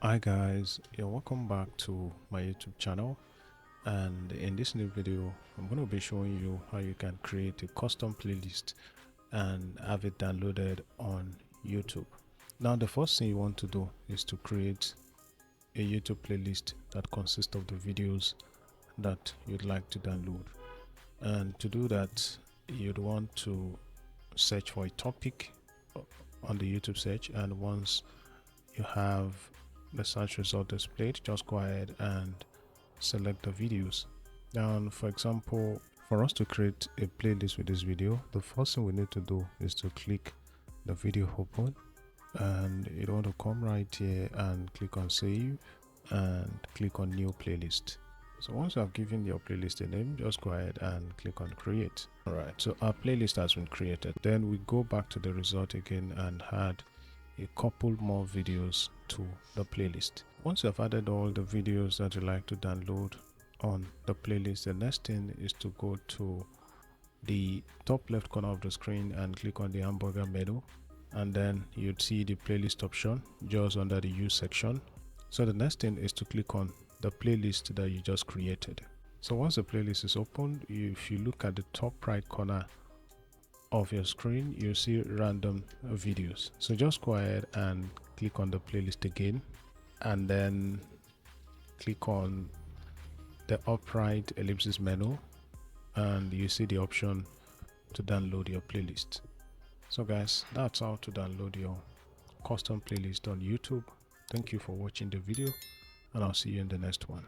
Hi guys, welcome back to my YouTube channel, and in this new video I'm going to be showing you how you can create a custom playlist and have it downloaded on YouTube. Now the first thing you want to do is to create a YouTube playlist that consists of the videos that you'd like to download, and to do that you'd want to search for a topic on the YouTube search, and once you have the search result displayed, just go ahead and select the videos. Now, for example, for us to create a playlist with this video, the first thing we need to do is to click the video open, and you want to come right here and click on save and click on new playlist. So once you have given your playlist a name, just go ahead and click on create. Alright, so our playlist has been created. Then we go back to the result again and add a couple more videos to the playlist. Once you have added all the videos that you like to download on the playlist, the next thing is to go to the top left corner of the screen and click on the hamburger menu, and then you'd see the playlist option just under the use section. So the next thing is to click on the playlist that you just created. So once the playlist is opened, if you look at the top right corner of your screen, you see random videos. So just go ahead and click on the playlist again, and then click on the upright ellipsis menu, and you see the option to download your playlist. So guys, that's how to download your custom playlist on YouTube. Thank you for watching the video, and I'll see you in the next one.